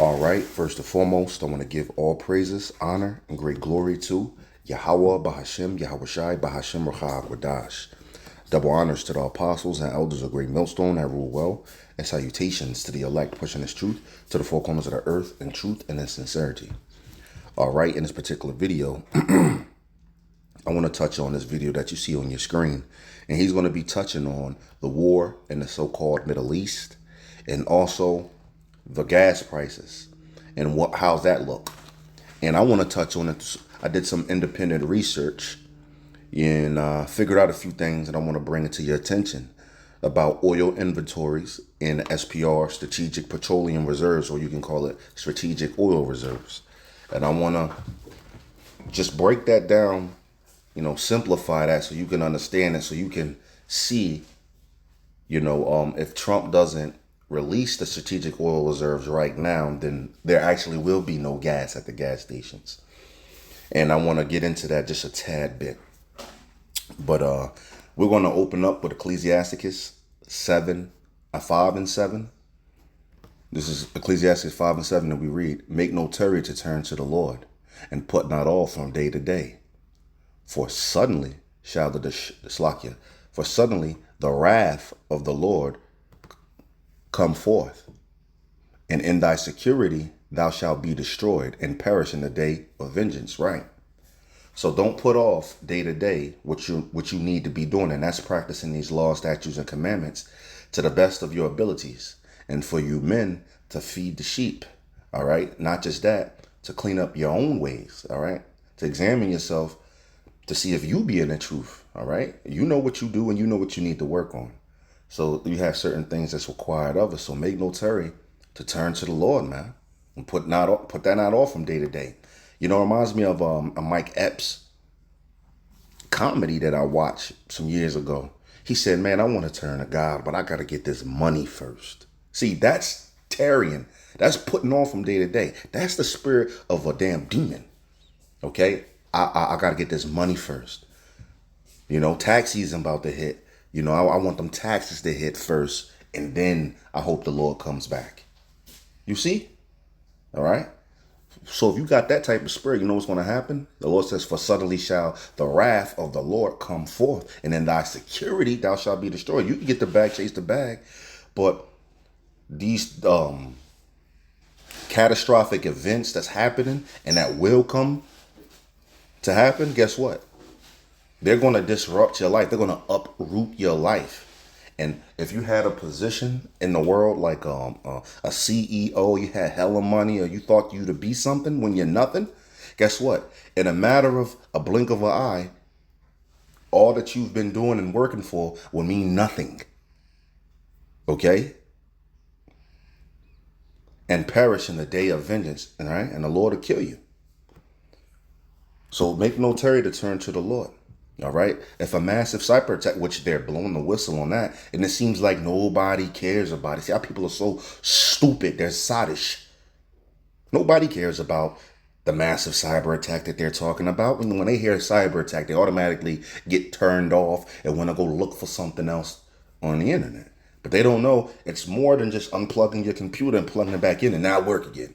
All right, first and foremost, I want to give all praises, honor, and great glory to Yahweh, Bahashem, Yahweh Shai, Bahashem, Racha, Wadash. Double honors to the apostles and elders of Great Millstone that rule well, and salutations to the elect pushing this truth to the four corners of the earth in truth and in sincerity. All right, in this particular video, I want to touch on this video that you see on your screen, and he's going to be touching on the war in the so-called Middle East, and also the gas prices and how's that look. And I want to touch on it. I did some independent research and figured out a few things, and I want to bring it to your attention about oil inventories in SPR, Strategic Petroleum Reserves, or you can call it Strategic Oil Reserves. And I want to just break that down, simplify that so you can understand it, so you can see, if Trump doesn't release the strategic oil reserves right now, then there actually will be no gas at the gas stations. And I want to get into that just a tad bit. But we're going to open up with Ecclesiasticus 5 and 7. This is Ecclesiasticus 5 and 7 that we read. Make no tarry to turn to the Lord, and put not off from day to day. For suddenly shall for suddenly the wrath of the Lord come forth, and in thy security thou shalt be destroyed and perish in the day of vengeance. Right. So don't put off day to day what you need to be doing, and that's practicing these laws, statutes, and commandments to the best of your abilities. And for you men to feed the sheep. All right. Not just that, to clean up your own ways. All right. To examine yourself to see if you be in the truth. All right. You know what you do and you know what you need to work on. So you have certain things that's required of us. So make no tarry to turn to the Lord, man, and put that not off from day to day. It reminds me of a Mike Epps comedy that I watched some years ago. He said, "Man, I want to turn to God, but I got to get this money first." See, that's tarrying. That's putting off from day to day. That's the spirit of a damn demon. Okay, I got to get this money first. Tax season about to hit. I want them taxes to hit first, and then I hope the Lord comes back. You see? All right? So if you got that type of spirit, you know what's going to happen? The Lord says, for suddenly shall the wrath of the Lord come forth, and in thy security thou shalt be destroyed. You can get the bag, chase the bag, but these catastrophic events that's happening and that will come to happen, guess what? They're going to disrupt your life. They're going to uproot your life. And if you had a position in the world like a CEO, you had hella money, or you thought you to be something when you're nothing, guess what? In a matter of a blink of an eye, all that you've been doing and working for will mean nothing. Okay? And perish in the day of vengeance, all right? And the Lord will kill you. So make no tarry to turn to the Lord. All right. If a massive cyber attack, which they're blowing the whistle on that, and it seems like nobody cares about it. See how people are so stupid. They're sottish. Nobody cares about the massive cyber attack that they're talking about. And when they hear a cyber attack, they automatically get turned off and want to go look for something else on the internet. But they don't know it's more than just unplugging your computer and plugging it back in and now work again.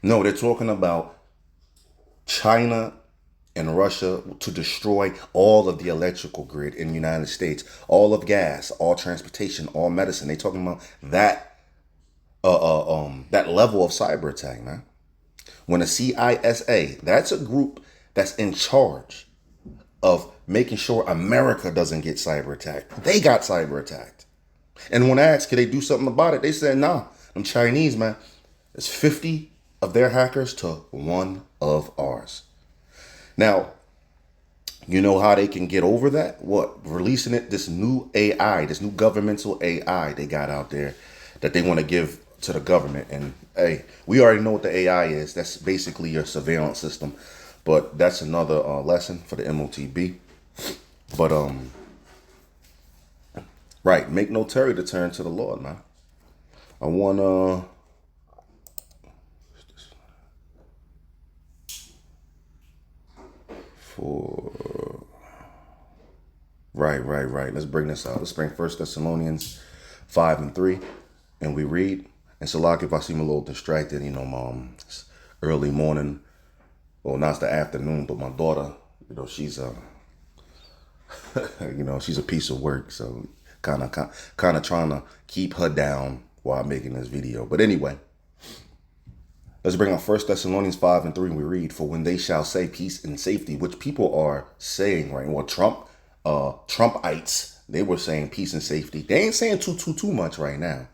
No, they're talking about China and Russia to destroy all of the electrical grid in the United States, all of gas, all transportation, all medicine. They talking about that that level of cyber attack, man. When the CISA, that's a group that's in charge of making sure America doesn't get cyber attacked. They got cyber attacked. And when asked, could they do something about it? They said, nah, them Chinese, man, it's 50 of their hackers to 1 of ours. Now, you know how they can get over that? What? Releasing this new AI, this new governmental AI they got out there that they want to give to the government. And hey, we already know what the AI is. That's basically your surveillance system. But that's another lesson for the MOTB. But right, make no tarry to turn to the Lord, man. I wanna for right. Let's bring this out. Let's bring 1 Thessalonians 5 and 3, and we read, And so, like, if I seem a little distracted, it's early morning. Well, now it's the afternoon, but my daughter, she's she's a piece of work. So, kind of trying to keep her down while making this video. But anyway, let's bring out 1 Thessalonians 5:3. We read, "For when they shall say peace and safety," which people are saying right. Well, Trumpites, they were saying peace and safety. They ain't saying too much right now.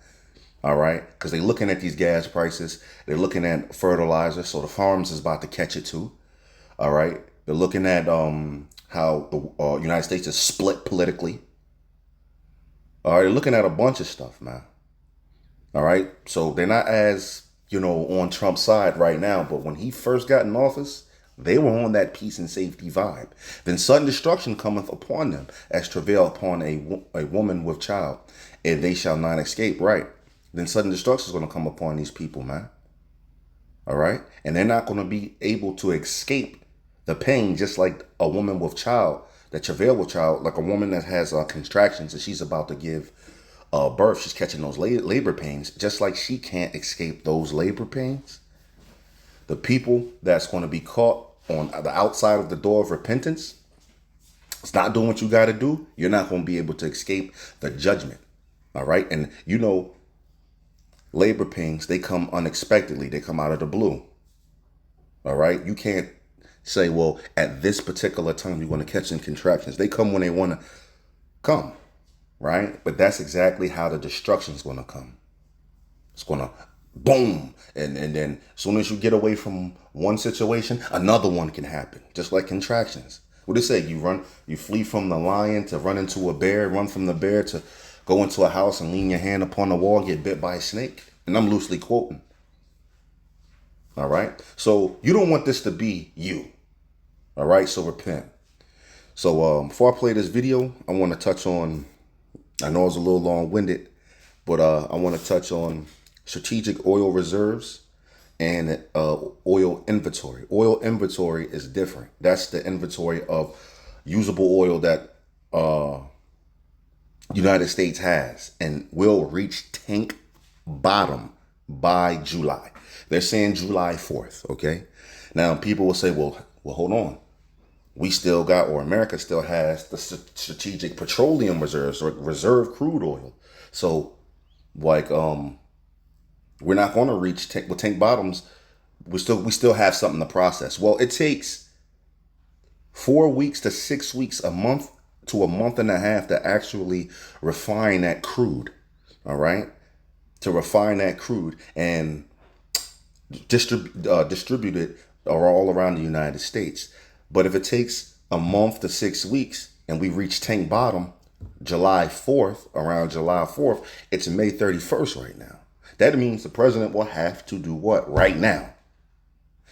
All right, because they're looking at these gas prices. They're looking at fertilizer, so the farms is about to catch it too. All right, they're looking at how the United States is split politically. All right, they're looking at a bunch of stuff, man. All right, so they're not as on Trump's side right now, but when he first got in office, they were on that peace and safety vibe. Then sudden destruction cometh upon them, as travail upon a woman with child, and they shall not escape. Right. Then sudden destruction is going to come upon these people, man. All right. And they're not going to be able to escape the pain, just like a woman with child, that travail with child, like a woman that has contractions and she's about to give birth. She's catching those labor pains, just like she can't escape those labor pains. The people that's going to be caught on the outside of the door of repentance, it's not doing what you got to do. You're not going to be able to escape the judgment. All right. And labor pains, they come unexpectedly. They come out of the blue. All right. You can't say, well, at this particular time, you're going to catch some contractions. They come when they want to come. Right. But that's exactly how the destruction is going to come. It's going to boom. And then as soon as you get away from one situation, another one can happen. Just like contractions. What do they say? You flee from the lion to run into a bear, run from the bear to go into a house and lean your hand upon the wall, get bit by a snake. And I'm loosely quoting. All right. So you don't want this to be you. All right. So repent. So before I play this video, I want to touch on, I know it's a little long winded, but I want to touch on strategic oil reserves and oil inventory. Oil inventory is different. That's the inventory of usable oil that United States has and will reach tank bottom by July. They're saying July 4th. Okay. Now people will say, well, hold on. We still got, or America still has, the strategic petroleum reserves or reserve crude oil. So like, we're not going to reach tank bottoms. We still have something to process. Well, it takes 4 weeks to 6 weeks, a month to a month and a half to actually refine that crude. All right. To refine that crude and distribute it all around the United States. But if it takes a month to 6 weeks and we reach tank bottom July 4th, around July 4th, it's May 31st right now. That means the president will have to do what right now?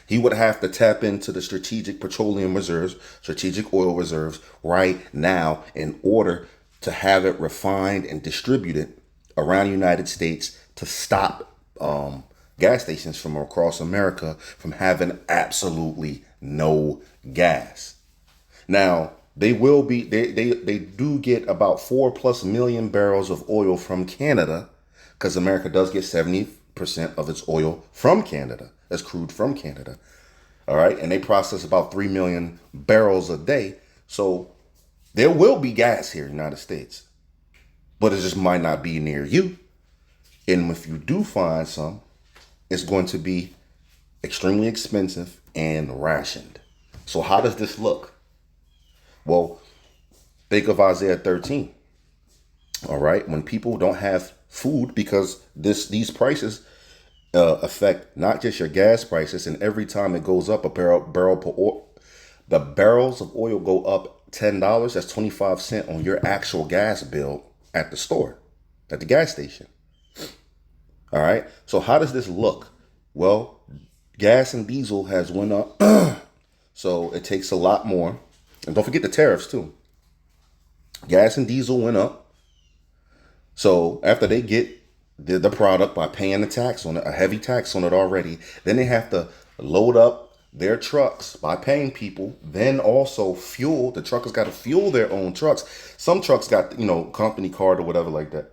He would have to tap into the strategic petroleum reserves, strategic oil reserves right now in order to have it refined and distributed around the United States to stop gas stations from across America from having absolutely no gas. Now, they do get about 4+ million barrels of oil from Canada, because America does get 70% of its oil from Canada. That's crude from Canada. All right. And they process about 3 million barrels a day. So there will be gas here in the United States, but it just might not be near you. And if you do find some, it's going to be extremely expensive and rationed. So how does this look? Well, think of Isaiah 13. All right. When people don't have food, because these prices affect not just your gas prices, and every time it goes up a barrel per oil, the barrels of oil go up $10. That's 25 cents on your actual gas bill at the store, at the gas station. All right. So how does this look? Well, gas and diesel has went up. So it takes a lot more. And don't forget the tariffs too. Gas and diesel went up. So after they get the product by paying the tax on it, a heavy tax on it already, then they have to load up their trucks by paying people, then also fuel. The truckers got to fuel their own trucks. Some trucks got, company card or whatever like that.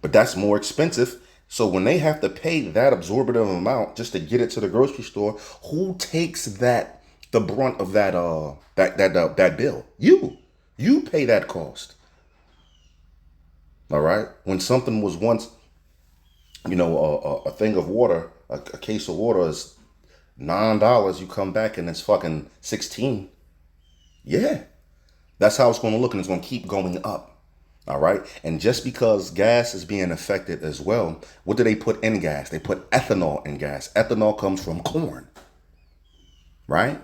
But that's more expensive. So when they have to pay that absorbative amount just to get it to the grocery store, who takes the brunt of that bill? You pay that cost. All right. When something was once, a thing of water, a case of water is $9. You come back and it's fucking 16. Yeah, that's how it's going to look, and it's going to keep going up. All right. And just because gas is being affected as well, what do they put in gas? They put ethanol in gas. Ethanol comes from corn. Right.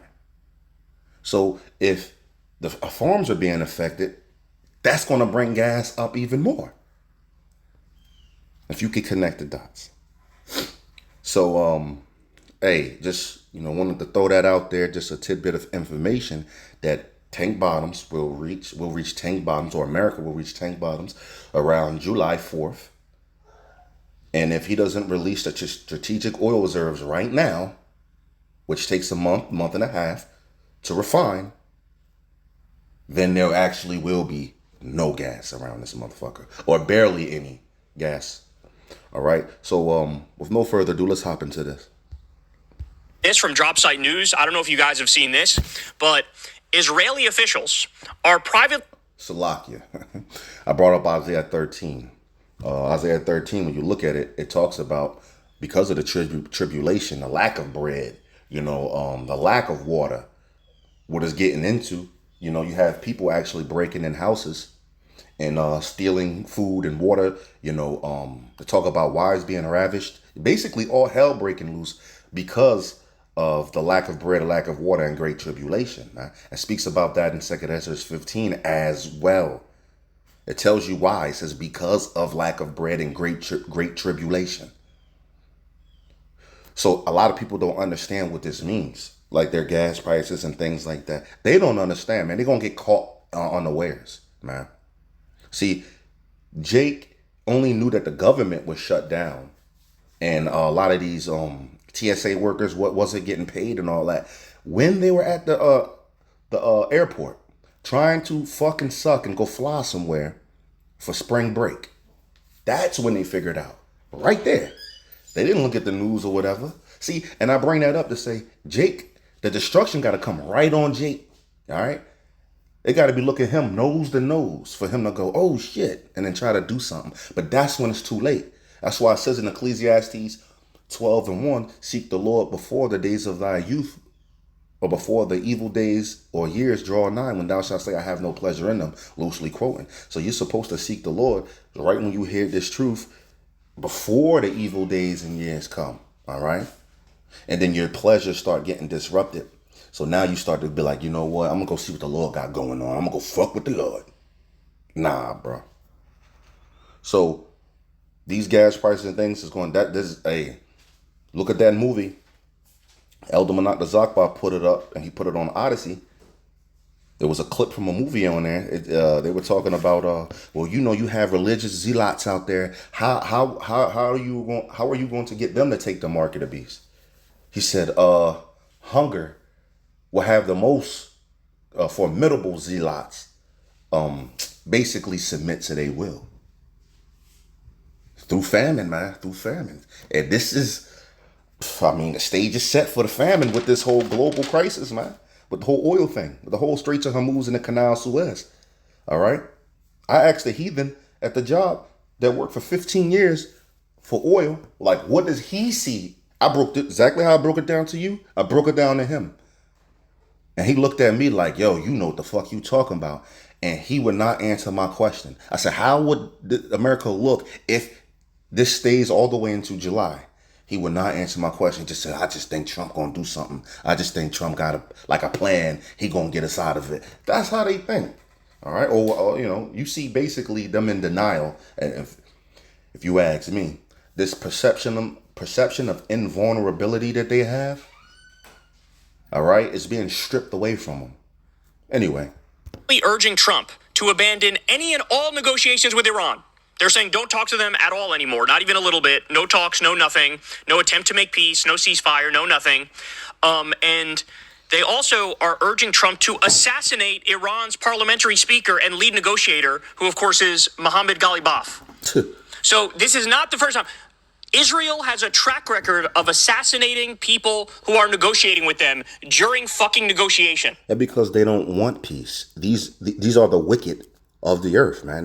So if the farms are being affected, that's going to bring gas up even more. If you could connect the dots. So, hey, just, wanted to throw that out there. Just a tidbit of information that tank bottoms will reach tank bottoms, or America will reach tank bottoms around July 4th. And if he doesn't release the strategic oil reserves right now, which takes a month and a half to refine, then there actually will be no gas around this motherfucker, or barely any gas. All right. So with no further ado, let's hop into this. This from Dropsite News. I don't know if you guys have seen this, but Israeli officials are private. Salakia. I brought up Isaiah 13. Isaiah 13, when you look at it, it talks about, because of the tribulation, the lack of bread, the lack of water, what it's getting into. You have people actually breaking in houses and stealing food and water, to talk about wives being ravished. Basically, all hell breaking loose because of the lack of bread, lack of water, and great tribulation. It speaks about that in 2 Ezra 15 as well. It tells you why. It says because of lack of bread and great tribulation. So a lot of people don't understand what this means, like their gas prices and things like that. They don't understand, man. They're going to get caught unawares, man. See, Jake only knew that the government was shut down, and a lot of these TSA workers wasn't getting paid and all that when they were at the airport trying to fucking suck and go fly somewhere for spring break. That's when they figured out. Right there. They didn't look at the news or whatever. See, and I bring that up to say, Jake, the destruction got to come right on Jake. All right. They got to be looking at him nose to nose for him to go, oh shit, and then try to do something. But that's when it's too late. That's why it says in Ecclesiastes 12:1, seek the Lord before the days of thy youth, or before the evil days or years draw nigh, when thou shalt say, I have no pleasure in them, loosely quoting. So you're supposed to seek the Lord right when you hear this truth, before the evil days and years come. All right. And then your pleasures start getting disrupted. So now you start to be like, you know what? I'm going to go see what the Lord got going on. I'm going to go fuck with the Lord. Nah, bro. So these gas prices and things is going, look at that movie. Elder Manak the Zakba put it up, and he put it on Odyssey. There was a clip from a movie on there. They were talking about, you have religious zealots out there. How are you going to get them to take the mark of the beast? He said, hunger will have the most formidable zealots basically submit to their will. Through famine, man. Through famine. And this is, the stage is set for the famine with this whole global crisis, man. With the whole oil thing. With the whole Straits of Hormuz and the Canal of Suez. All right? I asked the heathen at the job that worked for 15 years for oil, like, what does he see? I broke it exactly how I broke it down to you. I broke it down to him. And he looked at me like, yo, you know what the fuck you talking about. And he would not answer my question. I said, how would America look if this stays all the way into July? He would not answer my question. He just said, I just think Trump going to do something. I just think Trump got a plan. He going to get us out of it. That's how they think. All right. Or you see basically them in denial. And if you ask me, this perception of invulnerability that they have, all right, is being stripped away from them. Anyway. Urging Trump to abandon any and all negotiations with Iran. They're saying don't talk to them at all anymore, not even a little bit. No talks, no nothing, no attempt to make peace, no ceasefire, no nothing. And they also are urging Trump to assassinate Iran's parliamentary speaker and lead negotiator, who, of course, is Mohammad Ghalibaf. So this is not the first time. Israel has a track record of assassinating people who are negotiating with them during fucking negotiation. And because they don't want peace. These are the wicked of the earth, man.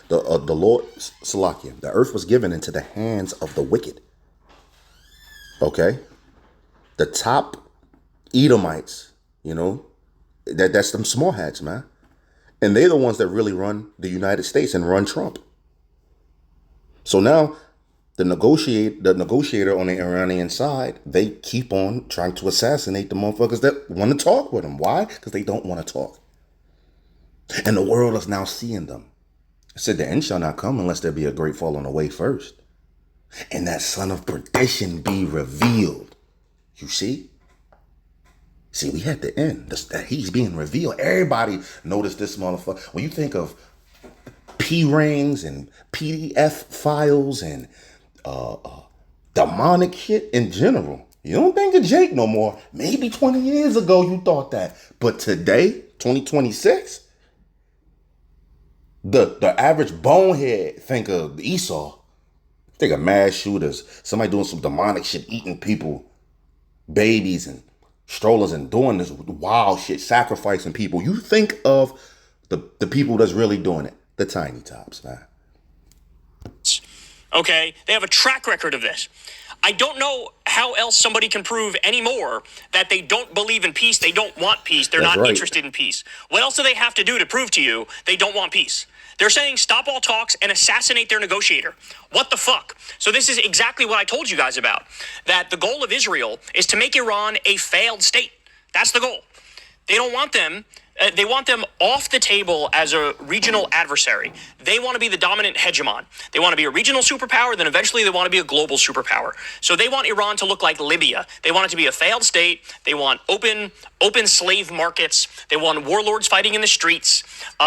The Lord, Salakia, the earth was given into the hands of the wicked. Okay? The top Edomites, that's them small hats, man. And they're the ones that really run the United States and run Trump. So now the negotiator on the Iranian side, they keep on trying to assassinate the motherfuckers that want to talk with them. Why? Because they don't want to talk. And the world is now seeing them. It said the end shall not come unless there be a great falling away first. And that son of perdition be revealed. You see? See, we had the end. That he's being revealed. Everybody noticed this motherfucker. When you think of P rings and PDF files and demonic shit in general, you don't think of Jake no more. Maybe 20 years ago you thought that. But today, 2026, the average bonehead think of Esau. Think of mass shooters. Somebody doing some demonic shit, eating people, babies and strollers and doing this wild shit, sacrificing people. You think of the people that's really doing it. The tiny tops, man. Okay? They have a track record of this. I don't know how else somebody can prove anymore that they don't believe in peace, they don't want peace, they're not interested in peace. What else do they have to do to prove to you they don't want peace? They're saying stop all talks and assassinate their negotiator. What the fuck? So this is exactly what I told you guys about, that the goal of Israel is to make Iran a failed state. That's the goal. They don't want them. They want them off the table as a regional adversary. They want to be the dominant hegemon. They want to be a regional superpower, then eventually they want to be a global superpower. So they want Iran to look like Libya. They want it to be a failed state. They want open slave markets. They want warlords fighting in the streets.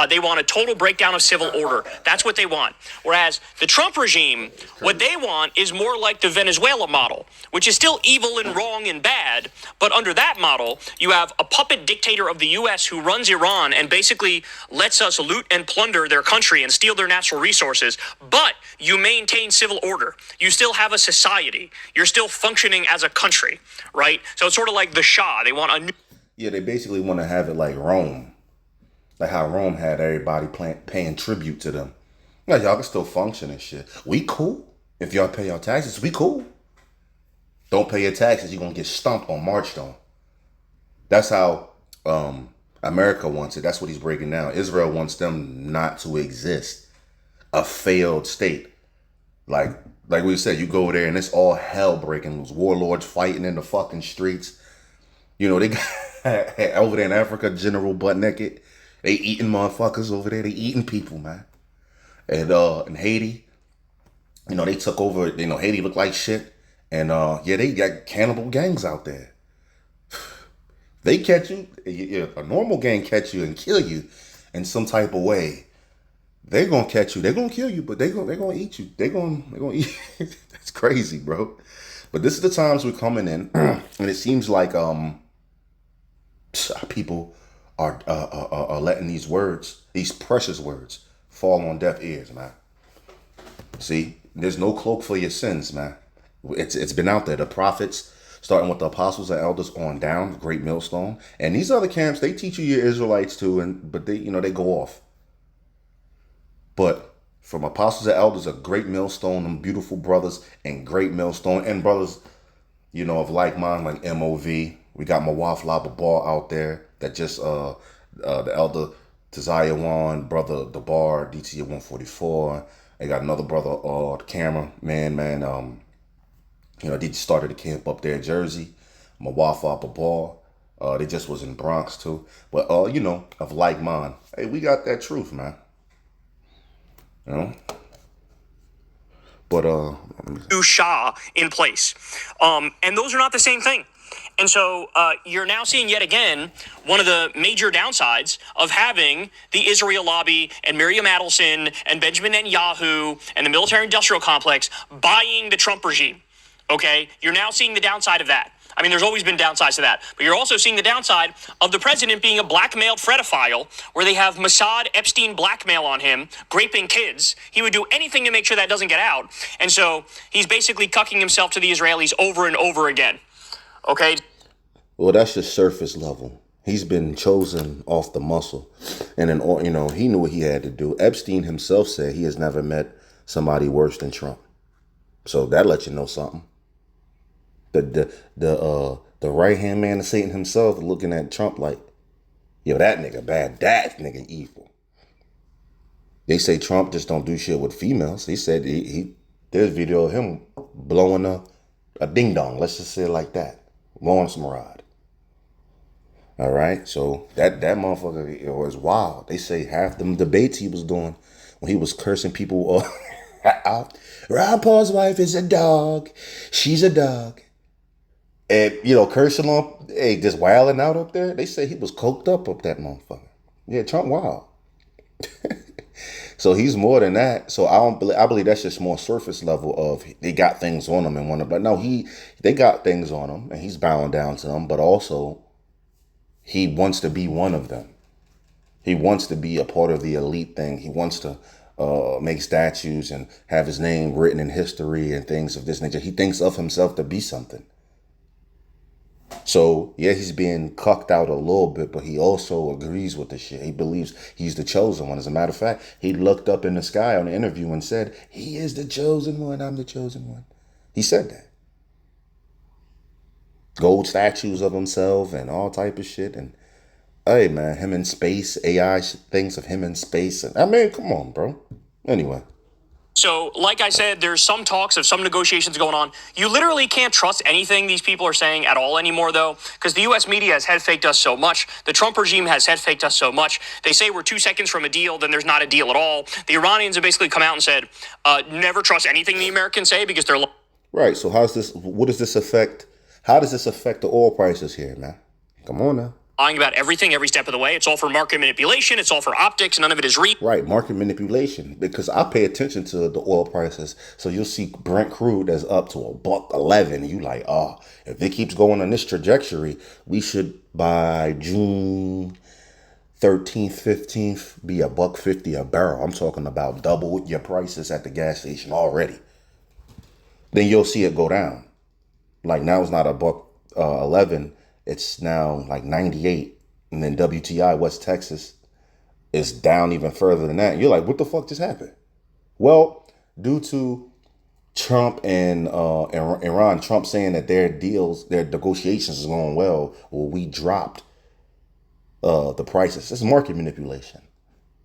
They want a total breakdown of civil order. That's what they want. Whereas the Trump regime, what they want is more like the Venezuela model, which is still evil and wrong and bad. But under that model, you have a puppet dictator of the U.S. who runs Iran and basically lets us loot and plunder their country and steal their natural resources, but you maintain civil order. You still have a society. You're still functioning as a country, right? So it's sort of like the Shah. They want a new... Yeah, they basically want to have it like Rome. Like how Rome had everybody paying tribute to them. Like, y'all can still function and shit. We cool. If y'all pay your taxes, we cool. Don't pay your taxes, you're going to get stumped on, marched on. That's how America wants it. That's what he's breaking down. Israel wants them not to exist. A failed state. Like we said, you go there and it's all hell breaking loose. Warlords fighting in the fucking streets. They got over there in Africa, general butt naked. They eating motherfuckers over there. They eating people, man. And in Haiti, they took over. Haiti looked like shit. And they got cannibal gangs out there. They catch you, a normal gang catch you and kill you in some type of way. They're gonna catch you. They're gonna kill you, but they're gonna eat you. They're gonna eat. That's crazy, bro. But this is the times we're coming in, and it seems like people are letting these words, these precious words, fall on deaf ears, man. See, there's no cloak for your sins, man. It's been out there. The prophets, starting with the apostles and elders on down, great millstone, and these other camps, they teach you your Israelites too, but they they go off. But from apostles and elders, a great millstone, them beautiful brothers, and great millstone, and brothers, of like mind, like MOV. We got Mawaf Lababal out there that just the elder Taziah Wan, brother Dabar, DT 144. They got another brother, the camera man. They just started a camp up there in Jersey. Mawaf Lababal. They just was in Bronx too. But of like mind. Hey, we got that truth, man. But new Shah in place. And those are not the same thing. And so you're now seeing yet again one of the major downsides of having the Israel lobby and Miriam Adelson and Benjamin Netanyahu and the military-industrial complex buying the Trump regime. Okay? You're now seeing the downside of that. I mean, there's always been downsides to that. But you're also seeing the downside of the president being a blackmailed pedophile, where they have Mossad Epstein blackmail on him, raping kids. He would do anything to make sure that doesn't get out. And so he's basically cucking himself to the Israelis over and over again. Okay? Well, that's just surface level. He's been chosen off the muscle. And then, he knew what he had to do. Epstein himself said he has never met somebody worse than Trump. So that lets you know something. The right hand man of Satan himself looking at Trump like, yo, that nigga bad, that nigga evil. They say Trump just don't do shit with females. He said there's video of him blowing a ding dong. Let's just say it like that, blowing some rod. All right, so that motherfucker was wild. They say half them debates he was doing when he was cursing people out. Ron Paul's wife is a dog. She's a dog. And, cursing on, just wilding out up there. They say he was coked up that motherfucker. Yeah, Trump wild. So he's more than that. So I believe that's just more surface level of they got things on him and want to, but no, they got things on him and he's bowing down to them, but also he wants to be one of them. He wants to be a part of the elite thing. He wants to make statues and have his name written in history and things of this nature. He thinks of himself to be something. So, yeah, he's being cucked out a little bit, but he also agrees with the shit. He believes he's the chosen one. As a matter of fact, he looked up in the sky on the interview and said, he is the chosen one. I'm the chosen one. He said that. Gold statues of himself and all type of shit. And, hey, man, him in space, AI things of him in space. And, I mean, come on, bro. Anyway. So, like I said, there's some talks of some negotiations going on. You literally can't trust anything these people are saying at all anymore, though, because the U.S. media has head-faked us so much. The Trump regime has head-faked us so much. They say we're 2 seconds from a deal, then there's not a deal at all. The Iranians have basically come out and said, never trust anything the Americans say because they're... Right, so what does this affect? How does this affect the oil prices here, man? Come on now. Lying about everything every step of the way. It's all for market manipulation. It's all for optics. None of it is real. Right, market manipulation. Because I pay attention to the oil prices. So you'll see Brent crude that's up to $1.11. You like, if it keeps going on this trajectory, we should by June 13th, 15th be $1.50 a barrel. I'm talking about double your prices at the gas station already. Then you'll see it go down. Like now it's not $1.11. It's now like 98. And then WTI, West Texas, is down even further than that. And you're like, what the fuck just happened? Well, due to Trump and Iran, Trump saying that their negotiations is going well, we dropped the prices. It's market manipulation.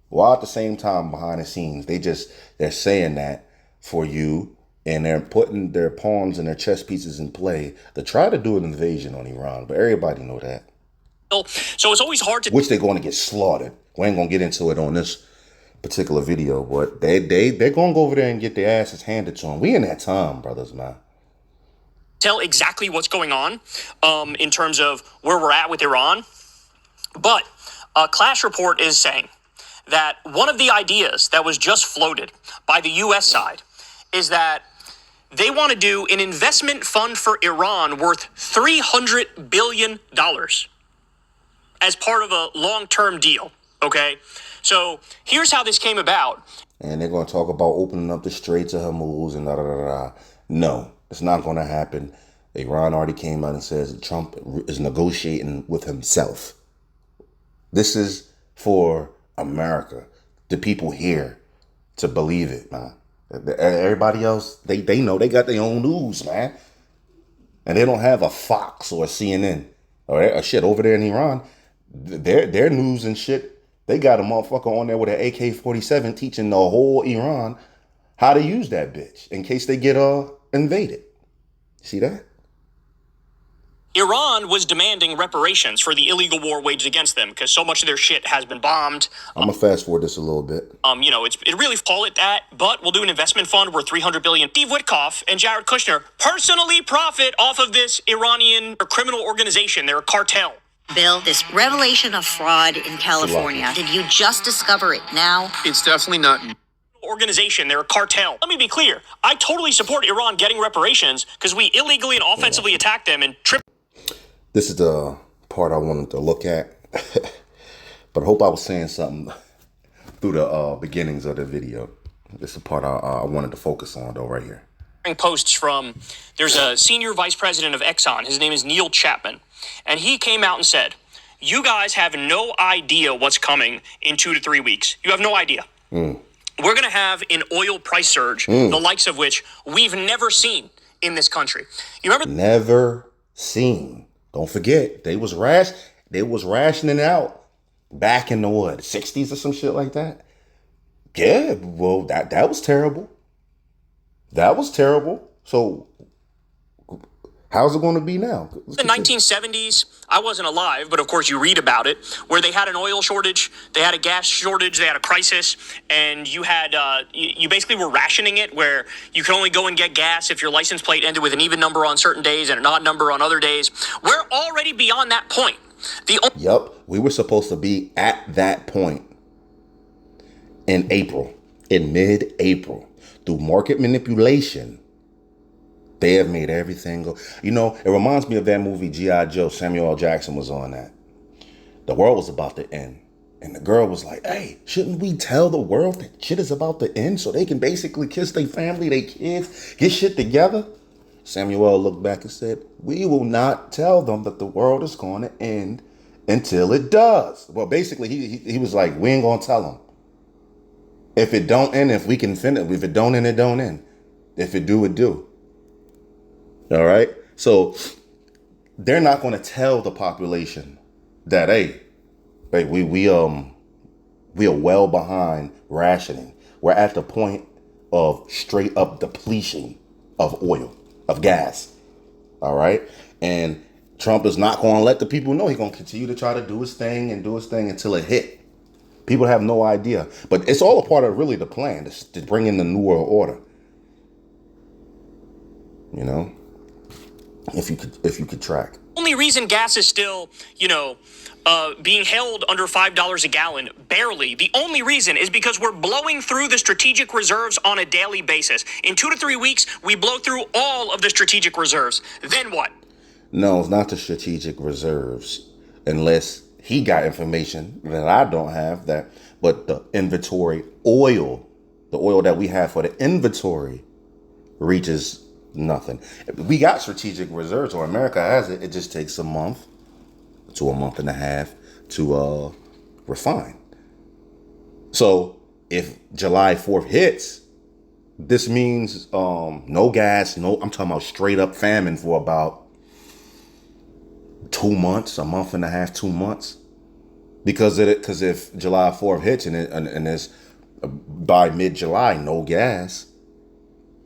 While at the same time, behind the scenes, they're saying that for you. And they're putting their pawns and their chess pieces in play to try to do an invasion on Iran. But everybody know that. So it's always hard to... Which they're going to get slaughtered. We ain't going to get into it on this particular video. But they're going to go over there and get their asses handed to them. We in that time, brothers, man. Tell exactly what's going on in terms of where we're at with Iran. But Clash Report is saying that one of the ideas that was just floated by the U.S. side is that they want to do an investment fund for Iran worth $300 billion as part of a long-term deal, okay? So here's how this came about. And they're going to talk about opening up the Straits of Hormuz and da-da-da-da. No, it's not going to happen. Iran already came out and says that Trump is negotiating with himself. This is for America, the people here, to believe it, man. Everybody else, they know they got their own news, man. And they don't have a Fox or a CNN or shit over there in Iran. Their news and shit, they got a motherfucker on there with an AK-47 teaching the whole Iran how to use that bitch in case they get invaded. See that? Iran was demanding reparations for the illegal war waged against them because so much of their shit has been bombed. I'm gonna fast forward this a little bit. It really call it that, but we'll do an investment fund worth $300 billion. Steve Witkoff and Jared Kushner personally profit off of this Iranian criminal organization. They're a cartel. Bill, this revelation of fraud in California, did you just discover it now? It's definitely not. Organization, they're a cartel. Let me be clear. I totally support Iran getting reparations because we illegally and offensively attacked them and tripped. This is the part I wanted to look at, but I hope I was saying something through the beginnings of the video. This is the part I wanted to focus on, though, right here. Posts from, there's a senior vice president of Exxon. His name is Neil Chapman. And he came out and said, you guys have no idea what's coming in 2 to 3 weeks. You have no idea. We're going to have an oil price surge, the likes of which we've never seen in this country. You remember? Never seen. Don't forget, they was rationing out back in the 60s or some shit like that. Yeah, well, that was terrible. That was terrible. So how's it going to be now? The 1970s, I wasn't alive, but of course you read about it, where they had an oil shortage, they had a gas shortage, they had a crisis, and you had, you basically were rationing it, where you could only go and get gas if your license plate ended with an even number on certain days and an odd number on other days. We're already beyond that point. Yep, we were supposed to be at that point in mid-April, through market manipulation. They have made everything go. You know, it reminds me of that movie, G.I. Joe. Samuel L. Jackson was on that. The world was about to end. And the girl was like, hey, shouldn't we tell the world that shit is about to end so they can basically kiss their family, their kids, get shit together? Samuel looked back and said, we will not tell them that the world is going to end until it does. Well, basically, he was like, we ain't going to tell them. If it don't end, if we can finish, if it don't end, it don't end. If it do, it do. All right. So they're not going to tell the population that, hey, we are well behind rationing. We're at the point of straight up depletion of oil, of gas. All right. And Trump is not going to let the people know. He's going to continue to try to do his thing until it hit. People have no idea. But it's all a part of really the plan to bring in the New World Order. You know? If you could track. Only reason gas is still, being held under $5 a gallon, barely. The only reason is because we're blowing through the strategic reserves on a daily basis. In 2 to 3 weeks, we blow through all of the strategic reserves. Then what? No, it's not the strategic reserves, unless he got information that I don't have, but the inventory oil, the oil that we have for the inventory reaches nothing. We got strategic reserves, or America has it. It just takes a month to a month and a half to refine. So if July 4th hits, this means no gas, I'm talking about straight up famine for about 2 months, a month and a half, 2 months. Because if July 4th hits and it's by mid-July, no gas,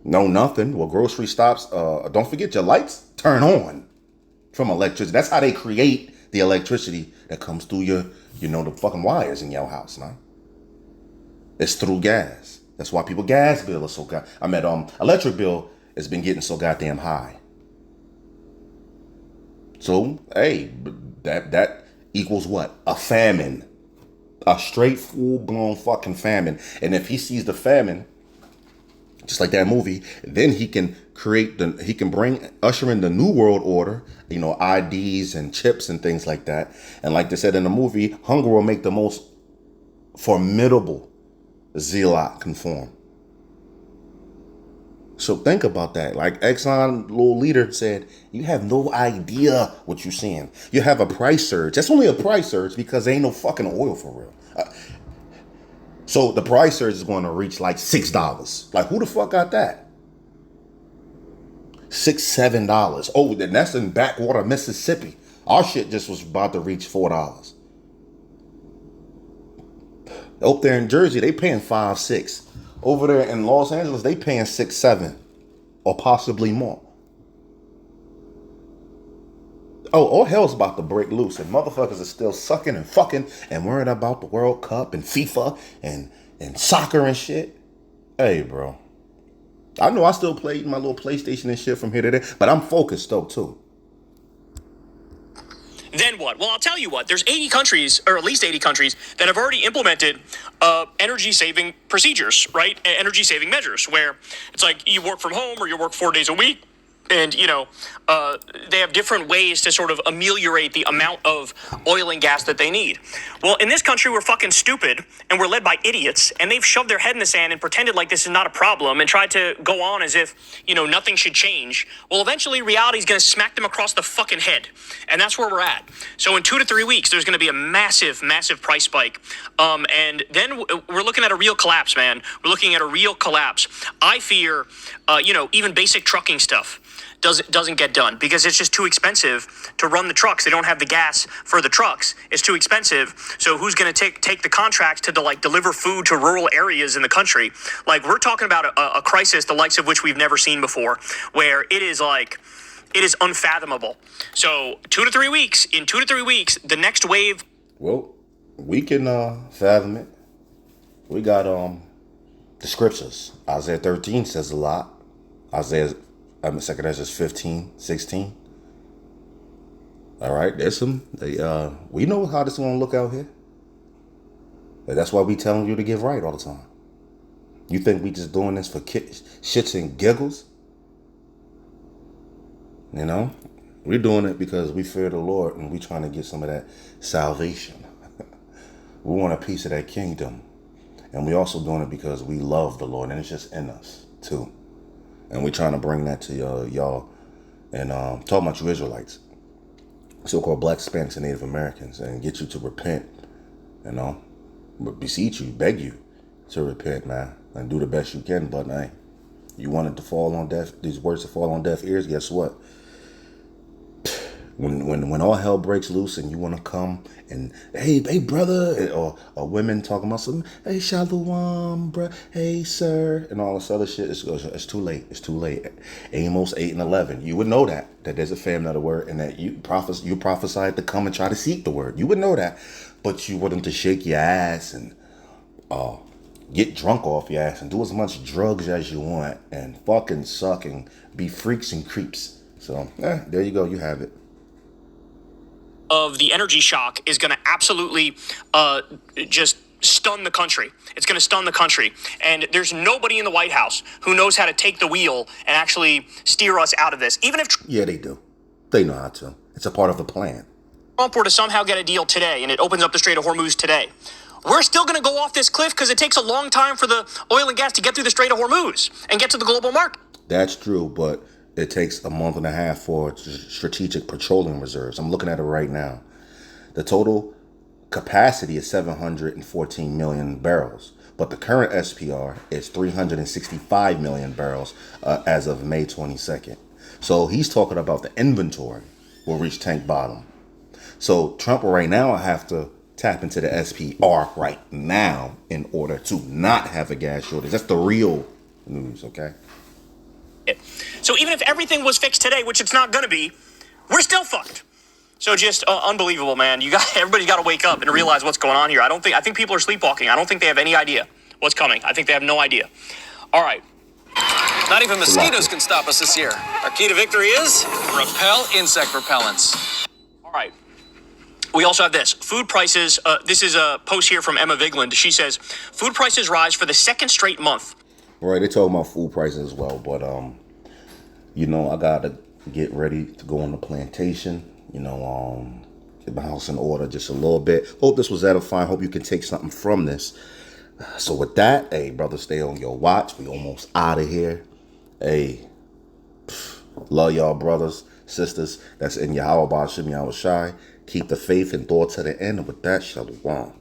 no nothing. Well, grocery stops, don't forget your lights turn on from electricity. That's how they create the electricity that comes through the fucking wires in your house, man. It's through gas. That's why people gas bill is so electric bill has been getting so goddamn high. So, hey, that equals what? A famine. A straight full-blown fucking famine. And if he sees the famine, just like that movie, then he can usher in the New World Order, IDs and chips and things like that. And like they said in the movie, hunger will make the most formidable zealot conform. So think about that. Like Exxon little leader said, you have no idea what you're seeing. You have a price surge. That's only a price surge because there ain't no fucking oil for real. So the price surge is going to reach like $6. Like who the fuck got that? $6, $7. Oh, then that's in backwater Mississippi. Our shit just was about to reach $4. Up there in Jersey, they paying $5, $6. Over there in Los Angeles, they paying $6, $7, or possibly more. Oh, all hell's about to break loose, and motherfuckers are still sucking and fucking and worried about the World Cup and FIFA and soccer and shit. Hey, bro. I know I still play my little PlayStation and shit from here to there, but I'm focused though too. Then what? Well, I'll tell you what. There's 80 countries, or at least 80 countries, that have already implemented energy-saving procedures, right? Energy-saving measures, where it's like you work from home or you work 4 days a week. And, they have different ways to sort of ameliorate the amount of oil and gas that they need. Well, in this country, we're fucking stupid and we're led by idiots, and they've shoved their head in the sand and pretended like this is not a problem and tried to go on as if, nothing should change. Well, eventually reality is going to smack them across the fucking head. And that's where we're at. So in 2 to 3 weeks, there's going to be a massive, massive price spike. And then we're looking at a real collapse, man. We're looking at a real collapse. I fear, even basic trucking stuff doesn't get done because it's just too expensive to run the trucks. They don't have the gas for the trucks. It's too expensive. So who's going to take the contracts to deliver food to rural areas in the country? Like, we're talking about a crisis the likes of which we've never seen before, where it is unfathomable. So 2 to 3 weeks, in 2 to 3 weeks, the next wave. Well, we can fathom it. We got the scriptures. Isaiah 13 says a lot. Second Ezra 15:16. All right, there's some. We know how this is gonna look out here. But that's why we telling you to get right all the time. You think we just doing this for shits and giggles? We're doing it because we fear the Lord and we trying to get some of that salvation. We want a piece of that kingdom, and we also doing it because we love the Lord, and it's just in us too. And we're trying to bring that to y'all and talking about you Israelites, so-called Blacks, Hispanics, and Native Americans, and get you to repent, but beseech you, beg you to repent, man, and do the best you can. But hey, you wanted to fall on these words to fall on deaf ears. Guess what? When all hell breaks loose and you want to come and hey brother, or women talking about something, hey shalom bro, hey sir, and all this other shit, it's too late. It's too late. Amos 8:11, you would know that there's a famine of the word, and that you prophesied to come and try to seek the word. You would know that, but you want them to shake your ass and get drunk off your ass and do as much drugs as you want and fucking suck and be freaks and creeps. So there you go, you have it. Of the energy shock is going to absolutely just stun the country. It's going to stun the country. And there's nobody in the White House who knows how to take the wheel and actually steer us out of this. Even if Yeah, they do. They know how to. It's a part of the plan. Trump were to somehow get a deal today and it opens up the Strait of Hormuz today, we're still going to go off this cliff because it takes a long time for the oil and gas to get through the Strait of Hormuz and get to the global market. That's true, but it takes a month and a half for strategic petroleum reserves. I'm looking at it right now. The total capacity is 714 million barrels, but the current SPR is 365 million barrels as of May 22nd. So he's talking about the inventory will reach tank bottom. So Trump right now have to tap into the SPR right now in order to not have a gas shortage. That's the real news, okay? So even if everything was fixed today, which it's not going to be, we're still fucked. So just unbelievable, man. Everybody's got to wake up and realize what's going on here. I think people are sleepwalking. I don't think they have any idea what's coming. I think they have no idea. All right. Not even mosquitoes can stop us this year. Our key to victory is repel insect repellents. All right. We also have this. Food prices. This is a post here from Emma Vigland. She says, food prices rise for the second straight month. Right, they're talking about food prices as well, but I gotta get ready to go on the plantation. Get my house in order just a little bit. Hope this was edifying. Hope you can take something from this. So with that, hey brother, stay on your watch. We almost out of here. Hey, love y'all brothers, sisters. That's in Yahweh Ba'Shem Yahweh Shai. Keep the faith and thought to the end. And with that, shalom.